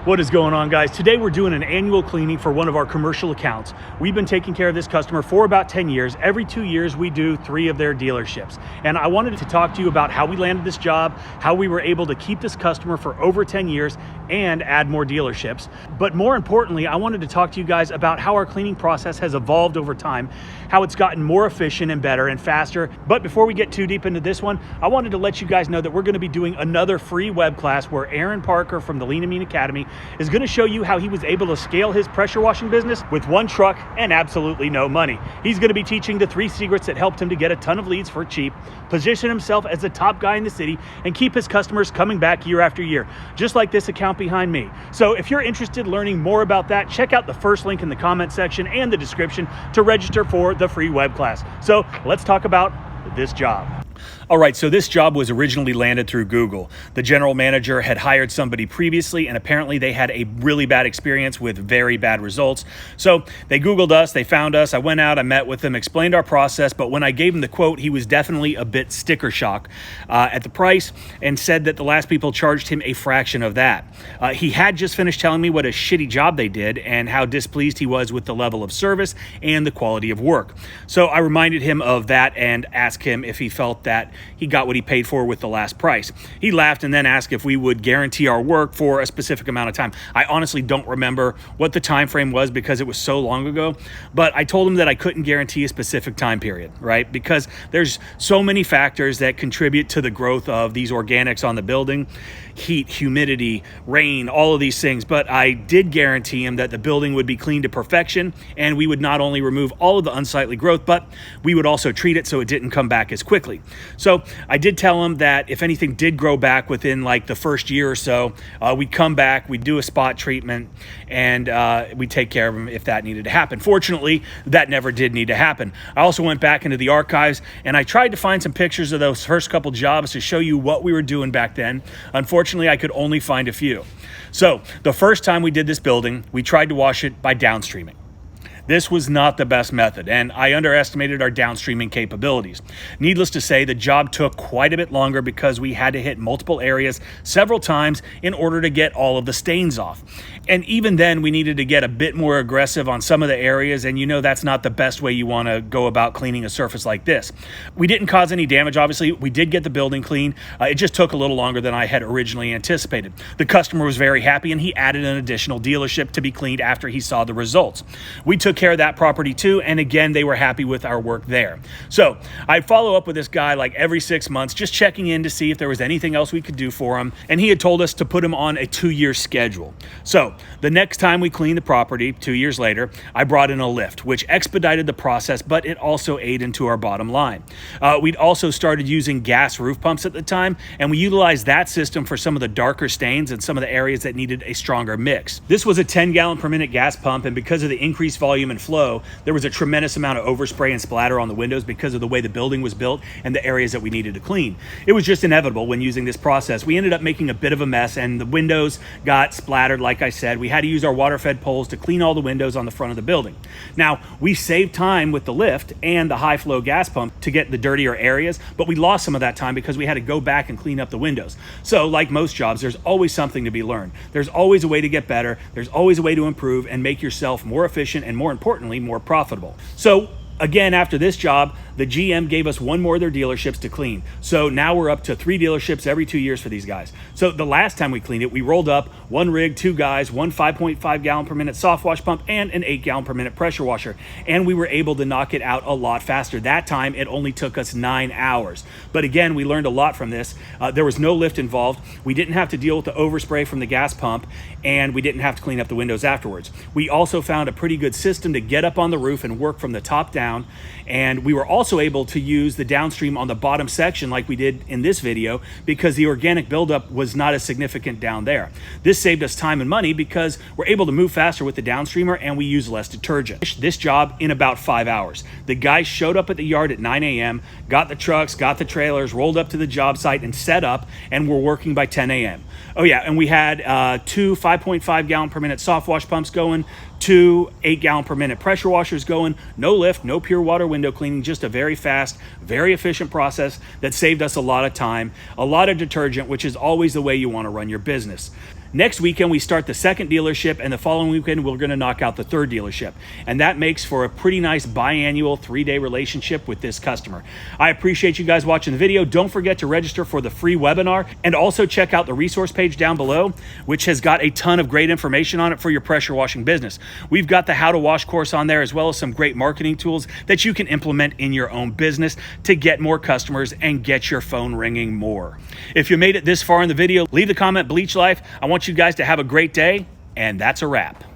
What is going on, guys? Today we're doing an annual cleaning for one of our commercial accounts. We've been taking care of this customer for about 10 years. Every 2 years we do 3 of their dealerships. And I wanted to talk to you about how we landed this job, how we were able to keep this customer for over 10 years and add more dealerships. But more importantly, I wanted to talk to you guys about how our cleaning process has evolved over time, how it's gotten more efficient and better and faster. But before we get too deep into this one, I wanted to let you guys know that we're going to be doing another free web class where Aaron Parker from the Lean and Mean Academy is going to show you how he was able to scale his pressure washing business with 1 truck and absolutely no money. He's going to be teaching the 3 secrets that helped him to get a ton of leads for cheap, position himself as the top guy in the city, and keep his customers coming back year after year, just like this account behind me. So if you're interested in learning more about that, check out the first link in the comment section and the description to register for the free web class. So let's talk about this job. All right, so this job was originally landed through Google. The general manager had hired somebody previously, and apparently they had a really bad experience with very bad results. So they Googled us, they found us, I went out, I met with them, explained our process, but when I gave him the quote, he was definitely a bit sticker shock at the price and said that the last people charged him a fraction of that. He had just finished telling me what a shitty job they did and how displeased he was with the level of service and the quality of work. So I reminded him of that and asked him if he felt that he got what he paid for with the last price. He laughed and then asked if we would guarantee our work for a specific amount of time. I honestly don't remember what the time frame was because it was so long ago, but I told him that I couldn't guarantee a specific time period, right? Because there's so many factors that contribute to the growth of these organics on the building: heat, humidity, rain, all of these things. But I did guarantee him that the building would be cleaned to perfection, and we would not only remove all of the unsightly growth, but we would also treat it so it didn't come back as quickly. So I did tell him that if anything did grow back within like the first year or so, we'd come back, we'd do a spot treatment, and we'd take care of him if that needed to happen. Fortunately, that never did need to happen. I also went back into the archives and I tried to find some pictures of those first couple jobs to show you what we were doing back then. Unfortunately, I could only find a few. So the first time we did this building, we tried to wash it by downstreaming. This was not the best method, and I underestimated our downstreaming capabilities. Needless to say, the job took quite a bit longer because we had to hit multiple areas several times in order to get all of the stains off. And even then, we needed to get a bit more aggressive on some of the areas, and you know that's not the best way you want to go about cleaning a surface like this. We didn't cause any damage, obviously. We did get the building clean. It just took a little longer than I had originally anticipated. The customer was very happy, and he added an additional dealership to be cleaned after he saw the results. We took care of that property too, and again, they were happy with our work there. So I'd follow up with this guy like every 6 months, just checking in to see if there was anything else we could do for him, and he had told us to put him on a 2-year schedule. So the next time we cleaned the property, 2 years later, I brought in a lift, which expedited the process, but it also ate into our bottom line. We'd also started using gas roof pumps at the time, and we utilized that system for some of the darker stains and some of the areas that needed a stronger mix. This was a 10-gallon per minute gas pump, and because of the increased volume and flow, there was a tremendous amount of overspray and splatter on the windows because of the way the building was built and the areas that we needed to clean. It was just inevitable when using this process. We ended up making a bit of a mess, and the windows got splattered. Like I said, we had to use our water-fed poles to clean all the windows on the front of the building. Now, we saved time with the lift and the high-flow gas pump to get the dirtier areas, but we lost some of that time because we had to go back and clean up the windows. So, like most jobs, there's always something to be learned. There's always a way to get better. There's always a way to improve and make yourself more efficient and, more importantly, more profitable. So again, after this job, the GM gave us 1 more of their dealerships to clean. So now we're up to 3 dealerships every 2 years for these guys. So the last time we cleaned it, we rolled up 1 rig, 2 guys, 1 5.5 gallon per minute soft wash pump, and an 8 gallon per minute pressure washer. And we were able to knock it out a lot faster. That time, it only took us 9 hours. But again, we learned a lot from this. There was no lift involved. We didn't have to deal with the overspray from the gas pump, and we didn't have to clean up the windows afterwards. We also found a pretty good system to get up on the roof and work from the top down. And we were also able to use the downstream on the bottom section like we did in this video because the organic buildup was not as significant down there. This saved us time and money because we're able to move faster with the downstreamer and we use less detergent. This job in about 5 hours. The guys showed up at the yard at 9 a.m., got the trucks, got the trailers, rolled up to the job site and set up, and were working by 10 a.m. Oh yeah, and we had 2 5.5 gallon per minute soft wash pumps going, 2 8 gallon per minute pressure washers going, no lift, no pure water window cleaning, just a very fast, very efficient process that saved us a lot of time, a lot of detergent, which is always the way you want to run your business. Next weekend, we start the second dealership, and the following weekend, we're gonna knock out the third dealership. And that makes for a pretty nice biannual 3-day relationship with this customer. I appreciate you guys watching the video. Don't forget to register for the free webinar, and also check out the resource page down below, which has got a ton of great information on it for your pressure washing business. We've got the How to Wash course on there, as well as some great marketing tools that you can implement in your own business to get more customers and get your phone ringing more. If you made it this far in the video, leave the comment Bleach Life. I want you guys to have a great day, and that's a wrap.